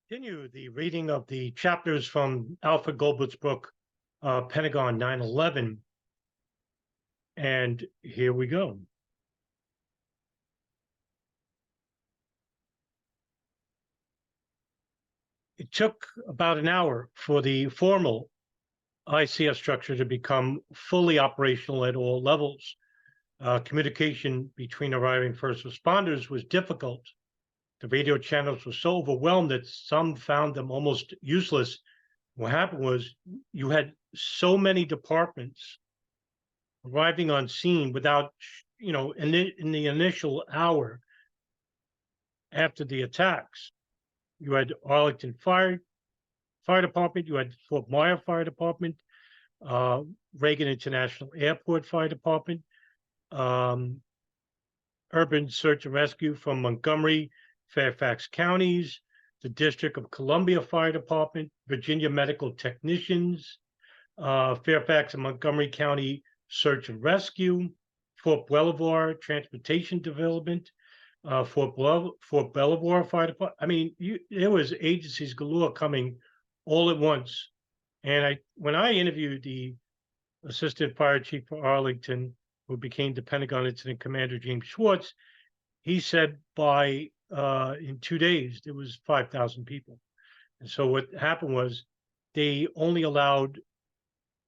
Continue the reading of the chapters from Alfred Goldblatt's book, Pentagon 9/11. And here we go. It took about an hour for the formal ICS structure to become fully operational at all levels. Communication between arriving first responders was difficult. The radio channels were so overwhelmed that some found them almost useless. What happened was you had so many departments arriving on scene without, in the initial hour after the attacks. You had Arlington Fire Department, you had Fort Myer Fire Department, Reagan International Airport Fire Department, Urban Search and Rescue from Montgomery, Fairfax counties, the District of Columbia Fire Department, Virginia Medical Technicians, Fairfax and Montgomery County Search and Rescue, Fort Belvoir Transportation Development, Fort Belvoir Fire Department. I mean, there was agencies galore coming all at once. And when I interviewed the Assistant Fire Chief for Arlington, who became the Pentagon Incident Commander, James Schwartz, he said in 2 days, there was 5,000 people. And so what happened was they only allowed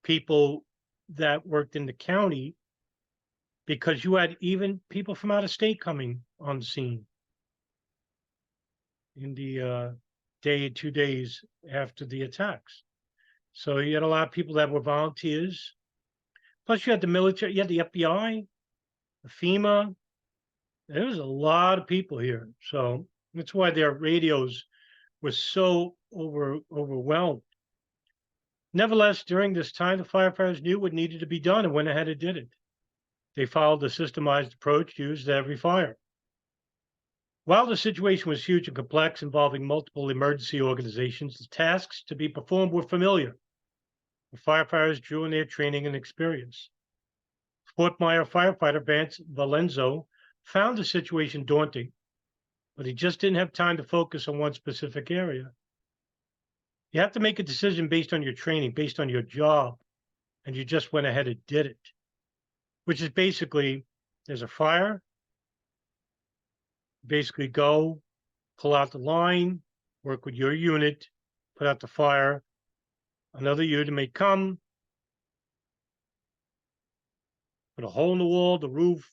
people that worked in the county because you had even people from out of state coming on the scene in the 2 days after the attacks. So you had a lot of people that were volunteers. Plus you had the military, you had the FBI, the FEMA. There was a lot of people here. So that's why their radios were so overwhelmed. Nevertheless, during this time, the firefighters knew what needed to be done and went ahead and did it. They followed the systemized approach used at every fire. While the situation was huge and complex, involving multiple emergency organizations, the tasks to be performed were familiar. The firefighters drew on their training and experience. Fort Myer firefighter Vance Valenzo found the situation daunting, but he just didn't have time to focus on one specific area. You have to make a decision based on your training, based on your job, and you just went ahead and did it, which is basically, there's a fire, basically go, pull out the line, work with your unit, put out the fire, another unit may come, put a hole in the wall, the roof.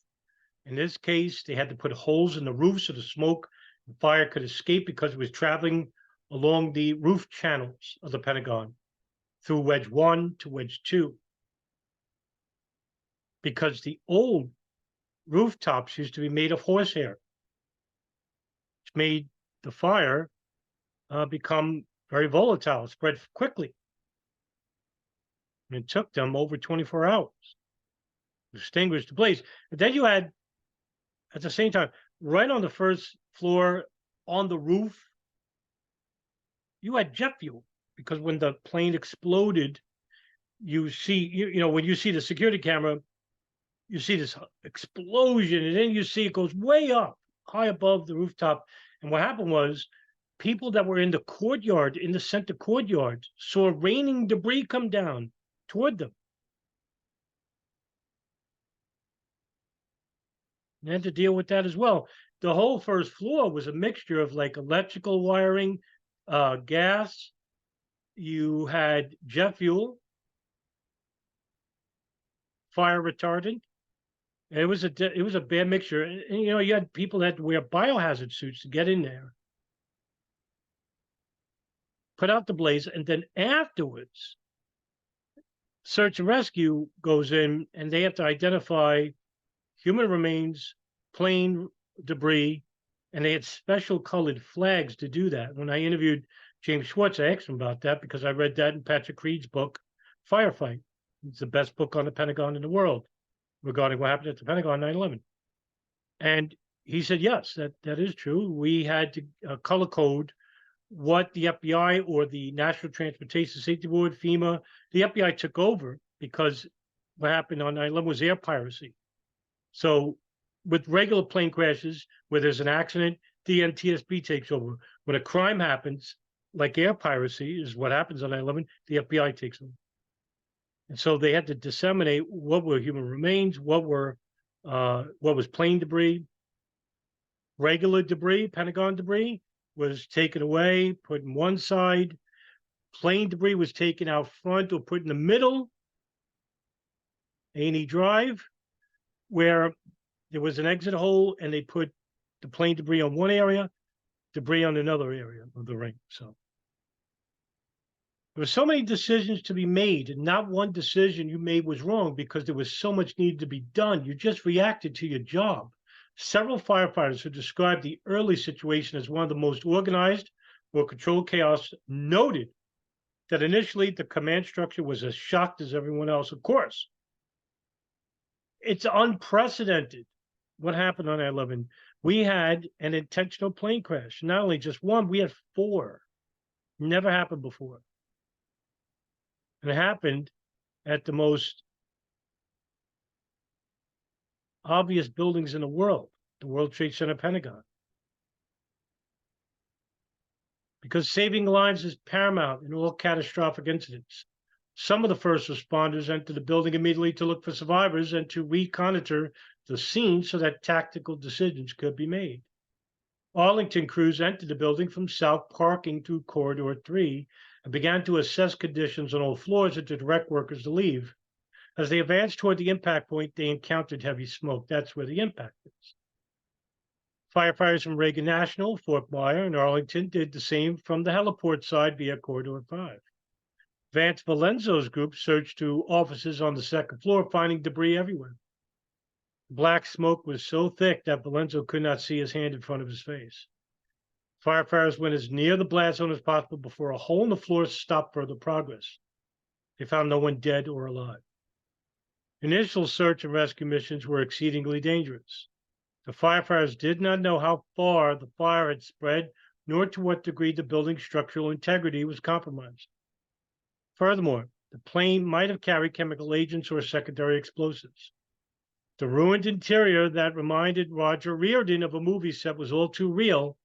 In this case, they had to put holes in the roof so the smoke and fire could escape because it was traveling along the roof channels of the Pentagon through Wedge 1 to Wedge 2. Because the old rooftops used to be made of horsehair, which made the fire become very volatile, spread quickly. And it took them over 24 hours to extinguish the blaze. But then you had, at the same time, right on the first floor on the roof, you had jet fuel, because when the plane exploded, you see, when you see the security camera, you see this explosion, and then you see it goes way up, high above the rooftop. And what happened was people that were in the courtyard, in the center courtyard, saw raining debris come down toward them. And had to deal with that as well. The whole first floor was a mixture of like electrical wiring, gas. You had jet fuel, fire retardant. It was a bad mixture. And you had people that had to wear biohazard suits to get in there, put out the blaze, and then afterwards, search and rescue goes in, and they have to identify human remains, plane debris, and they had special colored flags to do that. When I interviewed James Schwartz, I asked him about that because I read that in Patrick Reed's book, Firefighting. It's the best book on the Pentagon in the world regarding what happened at the Pentagon 9/11. And he said, yes, that is true. We had to color code what the FBI or the National Transportation Safety Board, FEMA, the FBI took over because what happened on 9/11 was air piracy. So with regular plane crashes, where there's an accident, the NTSB takes over. When a crime happens, like air piracy is what happens on 9/11. The FBI takes them, and so they had to disseminate what were human remains, what was plane debris, regular debris, Pentagon debris was taken away, put in one side. Plane debris was taken out front or put in the middle, A&E Drive, where there was an exit hole, and they put the plane debris on one area, debris on another area of the ring. So there were so many decisions to be made, and not one decision you made was wrong because there was so much needed to be done. You just reacted to your job. Several firefighters who described the early situation as one of the most organized or controlled chaos noted that initially the command structure was as shocked as everyone else. Of course, it's unprecedented what happened on 9/11. We had an intentional plane crash. Not only just one, we had 4. Never happened before. And it happened at the most obvious buildings in the world, the World Trade Center, Pentagon. Because saving lives is paramount in all catastrophic incidents. Some of the first responders entered the building immediately to look for survivors and to reconnoiter the scene so that tactical decisions could be made. Arlington crews entered the building from south, parking through Corridor 3, and began to assess conditions on all floors and to direct workers to leave. As they advanced toward the impact point, they encountered heavy smoke. That's where the impact is. Firefighters from Reagan National, Fort Myer, and Arlington did the same from the heliport side via Corridor 5. Vance Valenzo's group searched through offices on the second floor, finding debris everywhere. Black smoke was so thick that Valenzo could not see his hand in front of his face. Firefighters went as near the blast zone as possible before a hole in the floor stopped further progress. They found no one dead or alive. Initial search and rescue missions were exceedingly dangerous. The firefighters did not know how far the fire had spread, nor to what degree the building's structural integrity was compromised. Furthermore, the plane might have carried chemical agents or secondary explosives. The ruined interior that reminded Roger Reardon of a movie set was all too real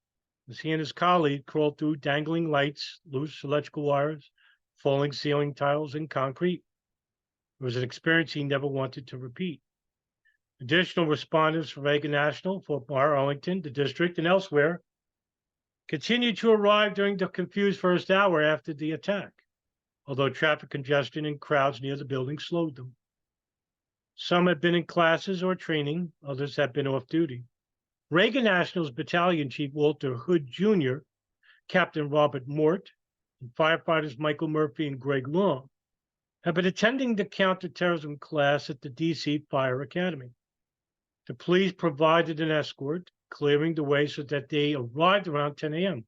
as he and his colleague crawled through dangling lights, loose electrical wires, falling ceiling tiles, and concrete. It was an experience he never wanted to repeat. Additional responders from Reagan National, Fort Myer, Arlington, the district, and elsewhere continued to arrive during the confused first hour after the attack, although traffic congestion and crowds near the building slowed them. Some had been in classes or training, others had been off duty. Reagan National's Battalion Chief Walter Hood Jr., Captain Robert Mort, and firefighters Michael Murphy and Greg Long had been attending the counterterrorism class at the DC Fire Academy. The police provided an escort, clearing the way so that they arrived around 10 a.m.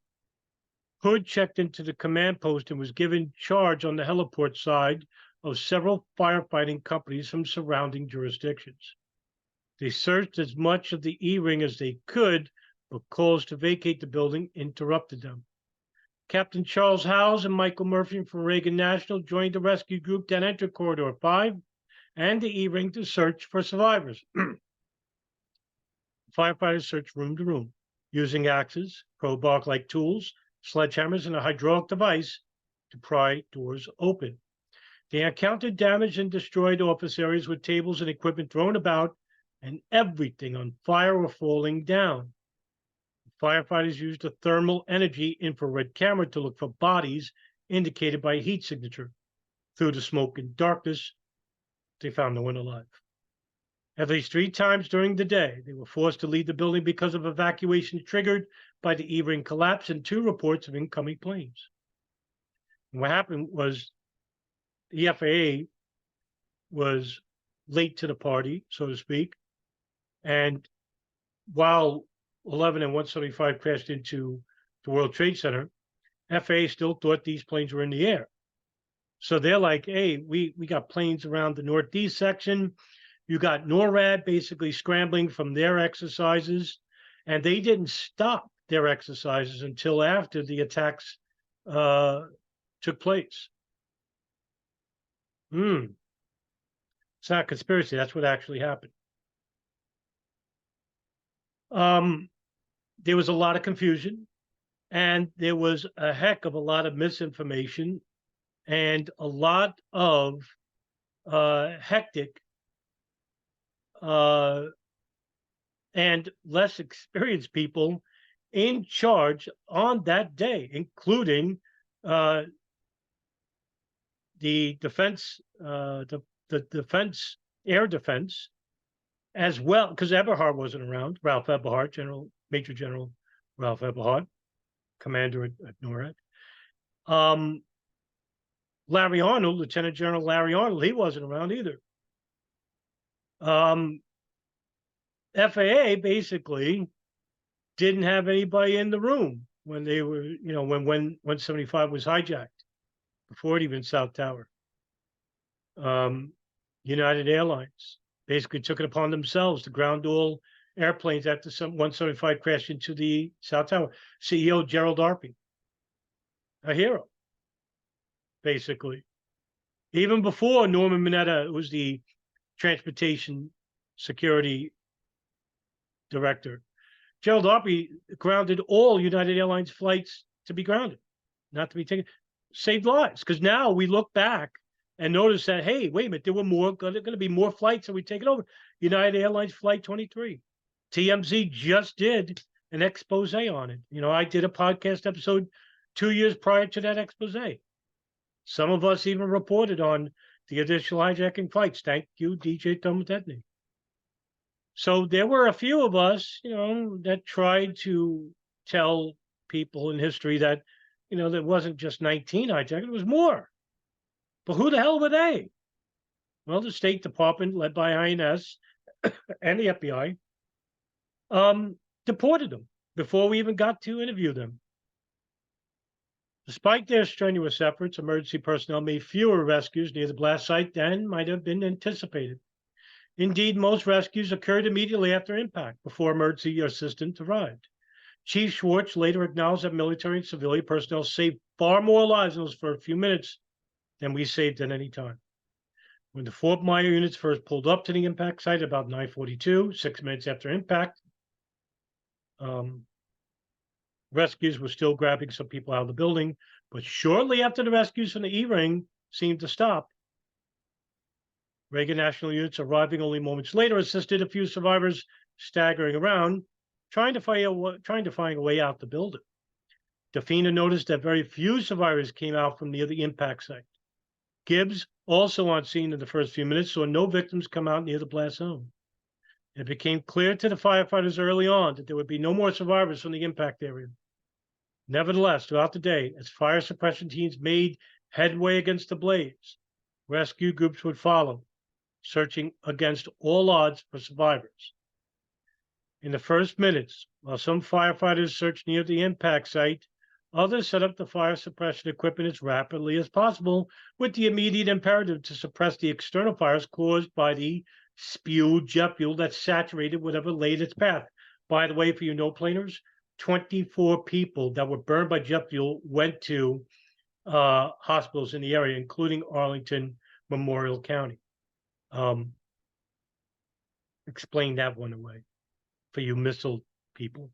Hood checked into the command post and was given charge on the heliport side of several firefighting companies from surrounding jurisdictions. They searched as much of the E-ring as they could, but calls to vacate the building interrupted them. Captain Charles Howes and Michael Murphy from Reagan National joined the rescue group that entered Corridor 5 and the E-ring to search for survivors. Firefighters searched room to room, using axes, crowbar-like tools, sledgehammers, and a hydraulic device to pry doors open. They encountered damaged and destroyed office areas with tables and equipment thrown about and everything on fire or falling down. Firefighters used a thermal energy infrared camera to look for bodies indicated by heat signature. Through the smoke and darkness, they found no one alive. At least 3 times during the day, they were forced to leave the building because of evacuation triggered by the E-ring collapse and 2 reports of incoming planes. And what happened was the FAA was late to the party, so to speak. And while 11 and 175 crashed into the World Trade Center, FAA still thought these planes were in the air. So they're like, hey, we got planes around the Northeast section. You got NORAD basically scrambling from their exercises, and they didn't stop their exercises until after the attacks took place. It's not a conspiracy. That's what actually happened. There was a lot of confusion And there was a heck of a lot of misinformation and a lot of hectic uh, and less experienced people in charge on that day, including uh, the defense, the defense, air defense, as well, because Eberhard wasn't around. Ralph Eberhard, Major General Ralph Eberhard, commander at NORAD. Larry Arnold, Lieutenant General Larry Arnold, he wasn't around either. FAA basically didn't have anybody in the room when they were, when 175 was hijacked, before it even South Tower. United Airlines basically took it upon themselves to ground all airplanes after 175 crashed into the South Tower. CEO Gerald Arpey, a hero, basically. Even before Norman Mineta was the transportation security director, Gerald Arpey grounded all United Airlines flights to be grounded, not to be taken, saved lives. Because now we look back and notice that, hey, wait a minute, there were going to be more flights, and we take it over. United Airlines Flight 23. TMZ just did an expose on it. I did a podcast episode 2 years prior to that expose. Some of us even reported on the additional hijacking flights. Thank you, DJ Tomatedny. So there were a few of us, that tried to tell people in history that, there wasn't just 19 hijacked, it was more. But who the hell were they? Well, the State Department, led by INS and the FBI, deported them before we even got to interview them. Despite their strenuous efforts, emergency personnel made fewer rescues near the blast site than might have been anticipated. Indeed, most rescues occurred immediately after impact, before emergency assistance arrived. Chief Schwartz later acknowledged that military and civilian personnel saved far more lives in those first few minutes than we saved at any time. When the Fort Myer units first pulled up to the impact site about 9:42, 6 minutes after impact, rescues were still grabbing some people out of the building, but shortly after the rescues from the E-ring seemed to stop, Reagan National units arriving only moments later assisted a few survivors staggering around, trying to find a way out the building. Defina noticed that very few survivors came out from near the impact site. Gibbs, also on scene in the first few minutes, saw no victims come out near the blast zone. It became clear to the firefighters early on that there would be no more survivors from the impact area. Nevertheless, throughout the day, as fire suppression teams made headway against the blaze, rescue groups would follow, searching against all odds for survivors. In the first minutes, while some firefighters searched near the impact site, others set up the fire suppression equipment as rapidly as possible, with the immediate imperative to suppress the external fires caused by the spewed jet fuel that saturated whatever laid its path. By the way, for you no-planers, 24 people that were burned by jet fuel went to hospitals in the area, including Arlington Memorial County. Explain that one away for you missile people.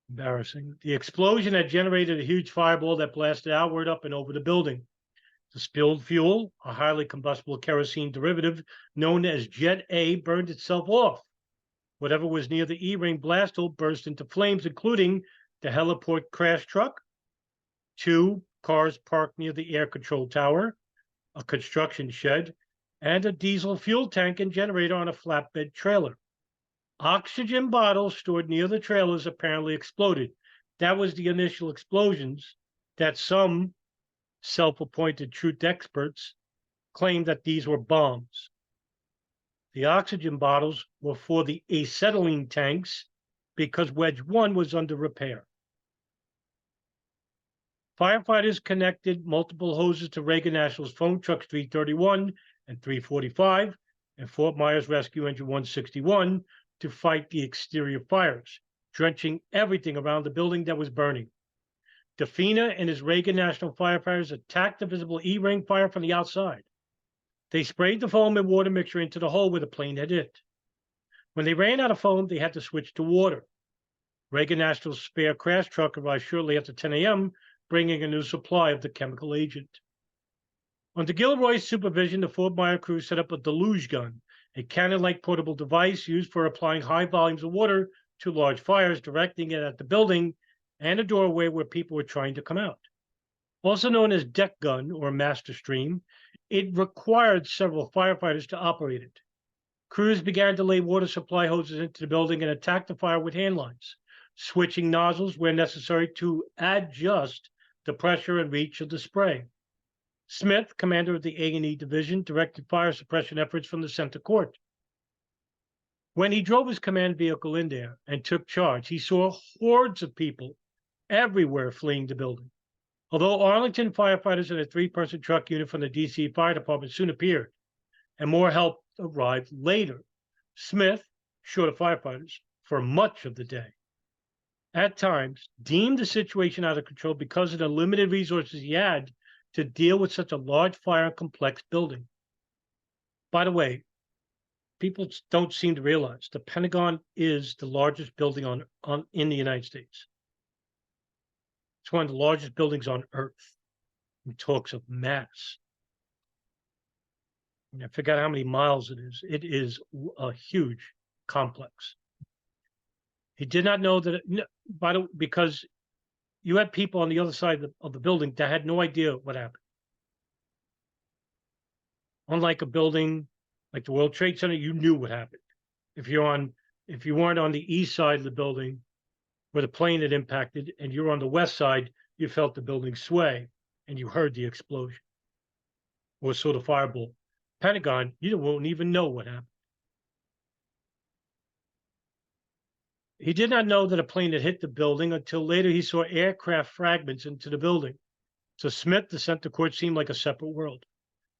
Embarrassing. The explosion had generated a huge fireball that blasted outward up and over the building. The spilled fuel, a highly combustible kerosene derivative known as Jet A, burned itself off. Whatever was near the E-ring blast hole burst into flames, including the heliport crash truck, 2 cars parked near the air control tower, a construction shed, and a diesel fuel tank and generator on a flatbed trailer. Oxygen bottles stored near the trailers apparently exploded. That was the initial explosions that some self-appointed truth experts claimed that these were bombs. The oxygen bottles were for the acetylene tanks because Wedge 1 was under repair. Firefighters connected multiple hoses to Reagan National's foam trucks 331 and 345 and Fort Myers Rescue Engine 161 to fight the exterior fires, drenching everything around the building that was burning. Defina and his Reagan National firefighters attacked the visible E-ring fire from the outside. They sprayed the foam and water mixture into the hole where the plane had hit. When they ran out of foam, they had to switch to water. Reagan National's spare crash truck arrived shortly after 10 a.m., bringing a new supply of the chemical agent. Under Gilroy's supervision, the Fort Myer crew set up a deluge gun, a cannon-like portable device used for applying high volumes of water to large fires, directing it at the building and a doorway where people were trying to come out. Also known as deck gun or master stream, it required several firefighters to operate it. Crews began to lay water supply hoses into the building and attack the fire with hand lines, switching nozzles where necessary to adjust the pressure and reach of the spray. Smith, commander of the A&E division, directed fire suppression efforts from the center court. When he drove his command vehicle in there and took charge, he saw hordes of people everywhere fleeing the building. Although Arlington firefighters and a 3-person truck unit from the DC Fire Department soon appeared, and more help arrived later, Smith, short of firefighters, for much of the day, at times deemed the situation out of control because of the limited resources he had to deal with such a large fire and complex building. By the way, people don't seem to realize the Pentagon is the largest building in the United States. It's one of the largest buildings on Earth. He talks of mass. I forgot how many miles it is. It is a huge complex. He did not know that, because you had people on the other side of the building that had no idea what happened. Unlike a building like the World Trade Center, you knew what happened. If you weren't on the east side of the building where the plane had impacted, and you're on the west side, you felt the building sway and you heard the explosion or saw the fireball. Pentagon, you won't even know what happened. He did not know that a plane had hit the building until later he saw aircraft fragments into the building. To Smith, the center court seemed like a separate world,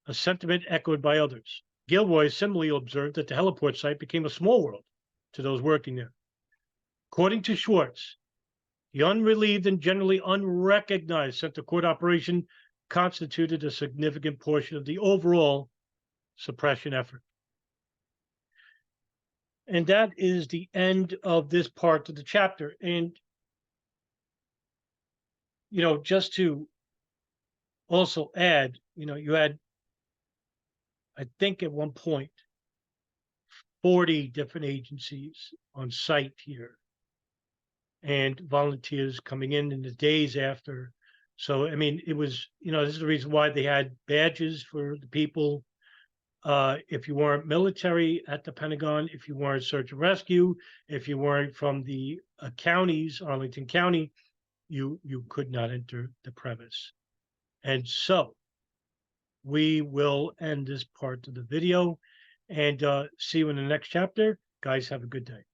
a sentiment echoed by others. Gilroy similarly observed that the heliport site became a small world to those working there. According to Schwartz, the unrelieved and generally unrecognized center court operation constituted a significant portion of the overall suppression effort. And that is the end of this part of the chapter. And, just to also add, you had, I think at one point, 40 different agencies on site here and volunteers coming in the days after. So, it was, this is the reason why they had badges for the people. If you weren't military at the Pentagon, if you weren't search and rescue, if you weren't from the counties, Arlington County, you could not enter the premise. And so we will end this part of the video and see you in the next chapter. Guys, have a good day.